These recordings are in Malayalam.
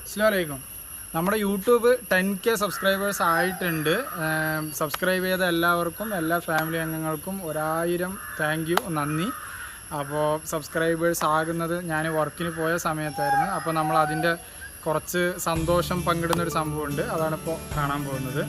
അസ്സലാമു അലൈക്കും. നമ്മുടെ യൂട്യൂബ് 10K സബ്സ്ക്രൈബേഴ്സ് ആയിട്ടുണ്ട്. സബ്സ്ക്രൈബ് ചെയ്ത എല്ലാവർക്കും, എല്ലാ ഫാമിലി അംഗങ്ങൾക്കും 1000 താങ്ക് യു, നന്ദി. അപ്പോൾ സബ്സ്ക്രൈബേഴ്സ് ആകുന്നത് ഞാൻ വർക്കിന് പോയ സമയത്തായിരുന്നു. അപ്പോൾ നമ്മൾ അതിൻ്റെ കുറച്ച് സന്തോഷം പങ്കിടുന്നൊരു സംഭവമുണ്ട്, അതാണിപ്പോൾ കാണാൻ പോകുന്നത്.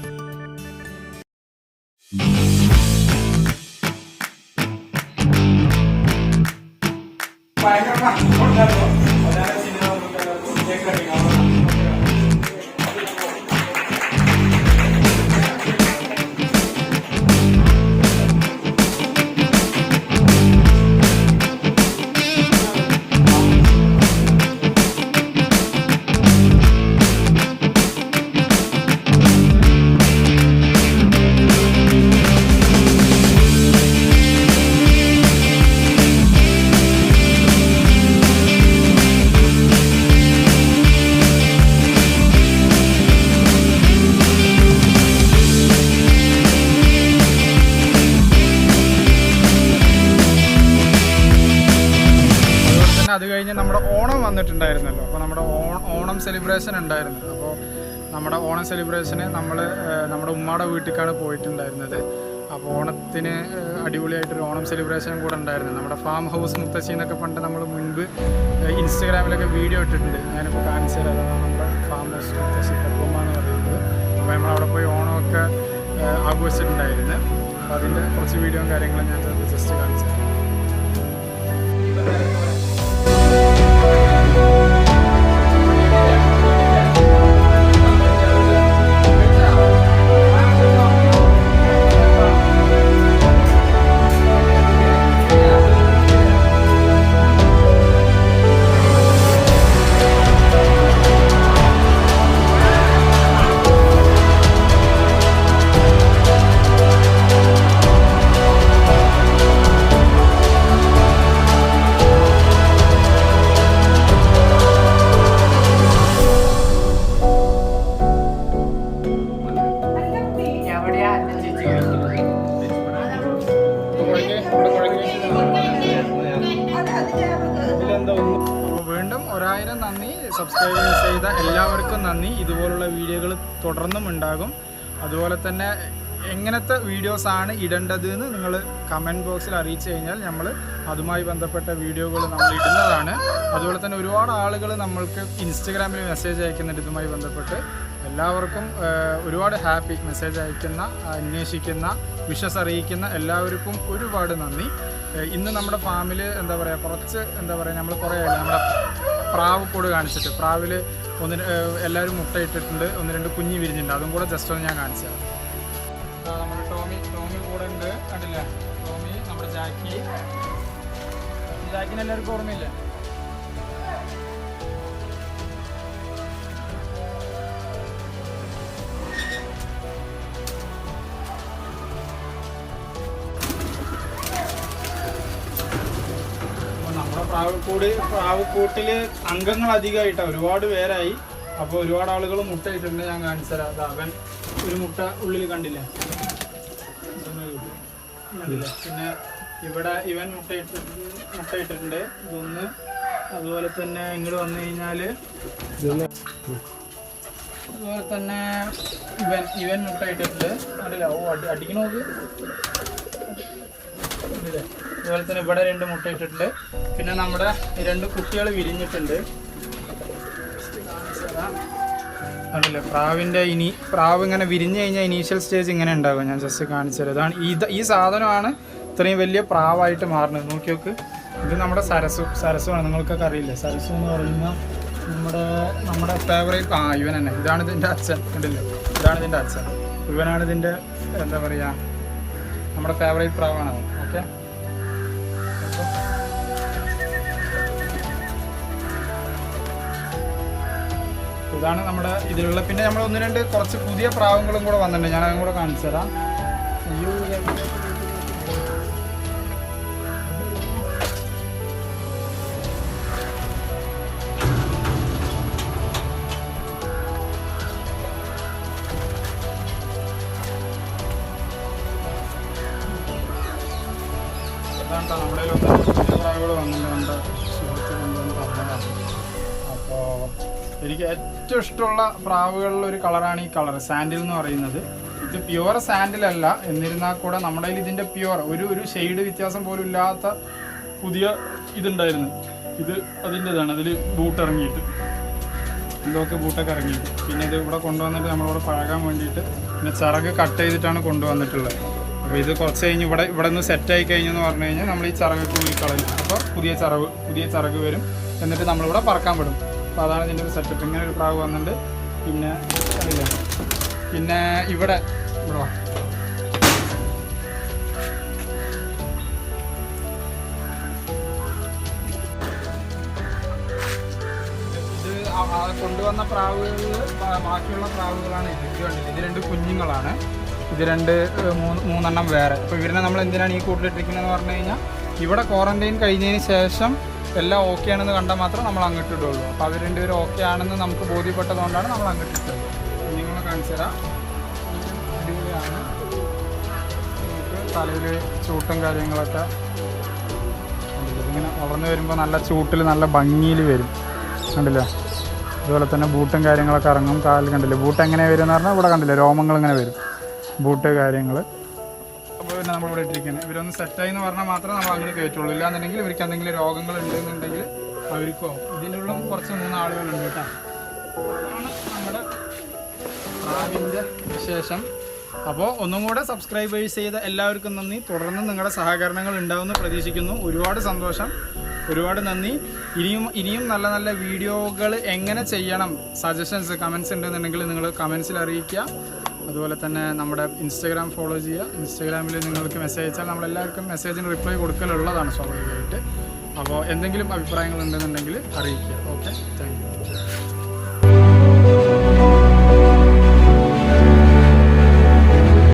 അത് കഴിഞ്ഞ് നമ്മുടെ ഓണം വന്നിട്ടുണ്ടായിരുന്നല്ലോ. അപ്പോൾ നമ്മുടെ ഓണം സെലിബ്രേഷൻ ഉണ്ടായിരുന്നു. അപ്പോൾ നമ്മുടെ ഓണം സെലിബ്രേഷന് നമ്മുടെ ഉമ്മയുടെ വീട്ടിലേക്കാണ് പോയിട്ടുണ്ടായിരുന്നത്. അപ്പോൾ ഓണത്തിന് അടിപൊളിയായിട്ടൊരു ഓണം സെലിബ്രേഷനും കൂടെ ഉണ്ടായിരുന്നു. നമ്മുടെ ഫാം ഹൗസ് മുത്തശ്ശി എന്നൊക്കെ പണ്ട് നമ്മൾ മുൻപ് ഇൻസ്റ്റഗ്രാമിലൊക്കെ വീഡിയോ ഇട്ടിട്ടുണ്ട്. ഞാനിപ്പോൾ കാണിച്ചു തരാം. അതാണ് നമ്മുടെ ഫാം ഹൗസ് മുത്തശ്ശി കപ്പുമ്മ എന്ന് പറയുന്നത്. അപ്പോൾ നമ്മളവിടെ പോയി ഓണമൊക്കെ ആഘോഷിച്ചിട്ടുണ്ടായിരുന്നു. അപ്പോൾ അതിൻ്റെ കുറച്ച് വീഡിയോയും കാര്യങ്ങളും ഞാൻ ജസ്റ്റ് കാണിച്ചു തരാം. വീണ്ടും 1000 നന്ദി. സബ്സ്ക്രൈബ് ചെയ്ത എല്ലാവർക്കും നന്ദി. ഇതുപോലുള്ള വീഡിയോകൾ തുടർന്നും ഉണ്ടാകും. അതുപോലെ തന്നെ എങ്ങനത്തെ വീഡിയോസാണ് ഇടേണ്ടതെന്ന് നിങ്ങൾ കമൻറ്റ് ബോക്സിൽ അറിയിച്ചു കഴിഞ്ഞാൽ നമ്മൾ അതുമായി ബന്ധപ്പെട്ട വീഡിയോകൾ നമ്മൾ ഇടുന്നതാണ്. അതുപോലെ തന്നെ ഒരുപാട് ആളുകൾ നമ്മൾക്ക് ഇൻസ്റ്റഗ്രാമിൽ മെസ്സേജ് അയക്കുന്നുണ്ട് ഇതുമായി ബന്ധപ്പെട്ട്. എല്ലാവർക്കും ഒരുപാട് ഹാപ്പി. മെസ്സേജ് അയക്കുന്ന, അന്വേഷിക്കുന്ന, വിഷസ് അറിയിക്കുന്ന എല്ലാവർക്കും ഒരുപാട് നന്ദി. ഇന്ന് നമ്മുടെ ഫാമിൽ നമ്മൾ കുറേ നമ്മുടെ പ്രാവ് കൂട് കാണിച്ചിട്ട്, പ്രാവിൽ എല്ലാവരും മുട്ടയിട്ടിട്ടുണ്ട്. 1-2 കുഞ്ഞ് വിരിഞ്ഞിട്ടുണ്ട്. അതും കൂടെ ജസ്റ്റ് ഒന്ന് ഞാൻ കാണിച്ചു തരാം. നമ്മുടെ ടോമി കൂടെ ഉണ്ട്, കണ്ടില്ല? ടോമി, നമ്മുടെ ജാക്കിനെ എല്ലാവർക്കും ഓർമ്മയില്ല? പ്രാവുകൂട്ടിൽ അംഗങ്ങൾ അധികമായിട്ടാണ്, ഒരുപാട് പേരായി. അപ്പോൾ ഒരുപാട് ആളുകൾ മുട്ടയിട്ടുണ്ട്. ഞാൻ കാണിച്ചു തരാം. അവൻ ഒരു മുട്ട ഉള്ളിൽ കണ്ടില്ല? പിന്നെ ഇവിടെ ഇവൻ മുട്ടയിട്ടിട്ടുണ്ട്. ഇതൊന്ന്. അതുപോലെ തന്നെ ഇങ്ങോട്ട് വന്നു കഴിഞ്ഞാൽ അതുപോലെ തന്നെ ഇവൻ മുട്ടയിട്ടിട്ടുണ്ട്. കണ്ടില്ല? ഓ, അടിക്കണോക്ക്. അതുപോലെ തന്നെ ഇവിടെ 2 മുട്ട ഇട്ടിട്ടുണ്ട്. പിന്നെ നമ്മുടെ 2 കുട്ടികൾ വിരിഞ്ഞിട്ടുണ്ട്. കണ്ടില്ലേ? പ്രാവ് ഇങ്ങനെ വിരിഞ്ഞു കഴിഞ്ഞാൽ ഇനീഷ്യൽ സ്റ്റേജ് ഇങ്ങനെ ഉണ്ടാകും. ഞാൻ ജസ്റ്റ് കാണിച്ചു തരാം. ഇതാണ് ഈ സാധനമാണ് ഇത്രയും വലിയ പ്രാവായിട്ട് മാറുന്നത്. നോക്കി നോക്ക്. ഇത് നമ്മുടെ സരസുമാണ്. നിങ്ങൾക്കൊക്കെ അറിയില്ലേ? സരസു എന്ന് പറയുന്ന നമ്മുടെ ഫേവറേറ്റ് ഇവൻ തന്നെ. ഇതാണ് ഇതിൻ്റെ അച്ഛൻ. കണ്ടില്ലേ? ഇതാണ് ഇതിൻ്റെ അച്ഛൻ. ഇവനാണ് ഇതിൻ്റെ നമ്മുടെ ഫേവറേറ്റ് പ്രാവാണ്. ഓക്കെ, ഇതാണ് നമ്മുടെ ഇതിലുള്ള. പിന്നെ നമ്മൾ 1-2 കുറച്ച് പുതിയ പ്രാവുകളും കൂടെ വന്നിട്ടുണ്ട്. ഞാൻ അതും കൂടെ കാണിച്ചു തരാം. നമ്മുടെ പ്രാവുകൾ വന്നിട്ടുണ്ട്. സുഹൃത്ത് കൊണ്ടുവന്ന് പറഞ്ഞതാണ്. അപ്പോൾ എനിക്ക് ഏറ്റവും ഇഷ്ടമുള്ള പ്രാവുകളിൽ ഒരു കളറാണ് ഈ കളർ സാൻഡിൽ എന്ന് പറയുന്നത്. ഇത് പ്യുവർ സാൻഡിലല്ല, എന്നിരുന്നാൽ കൂടെ നമ്മുടെ കയ്യിൽ ഇതിൻ്റെ പ്യുവർ ഒരു ഷെയ്ഡ് വ്യത്യാസം പോലും ഇല്ലാത്ത പുതിയ ഇതുണ്ടായിരുന്നു. ഇത് അതിൻ്റെതാണ്. അതിൽ ബൂട്ട് ഇറങ്ങിയിട്ട് ഇതൊക്കെ ബൂട്ടൊക്കെ ഇറങ്ങിയിട്ട് പിന്നെ ഇത് ഇവിടെ കൊണ്ടുവന്നിട്ട് നമ്മളിവിടെ പഴകാൻ വേണ്ടിയിട്ട് പിന്നെ ചിറക് കട്ട് ചെയ്തിട്ടാണ് കൊണ്ടുവന്നിട്ടുള്ളത്. അപ്പോൾ ഇത് കുറച്ച് കഴിഞ്ഞ് ഇവിടെ നിന്ന് സെറ്റായി കഴിഞ്ഞെന്ന് പറഞ്ഞു കഴിഞ്ഞാൽ നമ്മൾ ഈ ചിറകൊക്കെ ഊരിക്കളയും. അപ്പോൾ പുതിയ ചിറക് വരും. എന്നിട്ട് നമ്മളിവിടെ പറക്കാൻ വിടും. അപ്പോൾ അതാണ് ഇതിൻ്റെ ഒരു സെറ്റപ്പ്. ഇങ്ങനെ ഒരു പ്രാവ് വന്നിട്ട് പിന്നെ ഇവിടെ വാ. കൊണ്ടുവന്ന പ്രാവുകളിൽ ബാക്കിയുള്ള പ്രാവുകളാണ് ഇത് കണ്ടില്ല. ഇത് 2 കുഞ്ഞുങ്ങളാണ്. ഇത് 3 വേറെ. അപ്പോൾ ഇവരിനെ നമ്മൾ എന്തിനാണ് ഈ കൂട്ടിലിട്ടിരിക്കുന്നതെന്ന് പറഞ്ഞു കഴിഞ്ഞാൽ ഇവിടെ ക്വാറന്റൈൻ കഴിഞ്ഞതിന് ശേഷം എല്ലാം ഓക്കെ ആണെന്ന് കണ്ടാൽ മാത്രം നമ്മൾ അങ്ങോട്ട് ഇടുള്ളൂ. അപ്പോൾ അവർ 2 പേരും ഓക്കെ ആണെന്ന് നമുക്ക് ബോധ്യപ്പെട്ടതുകൊണ്ടാണ് നമ്മൾ അങ്ങോട്ട് ഇട്ടത്. കുഞ്ഞുങ്ങളെ കാണിച്ചു തരാം. അടിപൊളിയാണ്. തലയിൽ ചൂട്ടും കാര്യങ്ങളൊക്കെ ഇങ്ങനെ വളർന്നു വരുമ്പോൾ നല്ല ചൂട്ടിൽ നല്ല ഭംഗിയിൽ വരും. കണ്ടില്ലേ? അതുപോലെ തന്നെ ബൂട്ടും കാര്യങ്ങളൊക്കെ ഇറങ്ങും. കാലിൽ കണ്ടില്ലേ ബൂട്ട് എങ്ങനെ വരും എന്ന് പറഞ്ഞാൽ ഇവിടെ കണ്ടില്ലേ രോമങ്ങൾ ഇങ്ങനെ വരും, ബൂട്ട് കാര്യങ്ങൾ. അപ്പോൾ പിന്നെ നമ്മളിവിടെ ഇട്ടിരിക്കുന്നത് ഇവരൊന്ന് സെറ്റായി എന്ന് പറഞ്ഞാൽ മാത്രമേ നമ്മൾ അങ്ങനെ കയറ്റുള്ളൂ. ഇല്ലാന്നുണ്ടെങ്കിൽ ഇവർക്ക് എന്തെങ്കിലും രോഗങ്ങൾ ഉണ്ടെന്നുണ്ടെങ്കിൽ അവർക്കോ ഇതിനുള്ള കുറച്ച് 3 ആളുകളുണ്ട് കേട്ടോ. അതാണ് നമ്മുടെ പ്രാവിൻ്റെ വിശേഷം. അപ്പോൾ ഒന്നും കൂടെ സബ്സ്ക്രൈബേഴ്സ് ചെയ്ത എല്ലാവർക്കും നന്ദി. തുടർന്ന് നിങ്ങളുടെ സഹകരണങ്ങൾ ഉണ്ടാവുമെന്ന് പ്രതീക്ഷിക്കുന്നു. ഒരുപാട് സന്തോഷം, ഒരുപാട് നന്ദി. ഇനിയും നല്ല നല്ല വീഡിയോകൾ എങ്ങനെ ചെയ്യണം, സജഷൻസ് കമൻസ് ഉണ്ടെന്നുണ്ടെങ്കിൽ നിങ്ങൾ കമൻസിൽ അറിയിക്കുക. അതുപോലെ തന്നെ നമ്മുടെ ഇൻസ്റ്റാഗ്രാം ഫോളോ ചെയ്യുക. ഇൻസ്റ്റാഗ്രാമിൽ നിങ്ങൾക്ക് മെസ്സേജ് അയച്ചാൽ നമ്മളെല്ലാവർക്കും മെസ്സേജിന് റിപ്ലൈ കൊടുക്കലുള്ളതാണ് സ്വാഭാവികമായിട്ട്. അപ്പോൾ എന്തെങ്കിലും അഭിപ്രായങ്ങൾ ഉണ്ടെന്നുണ്ടെങ്കിൽ അറിയിക്കുക. ഓക്കെ.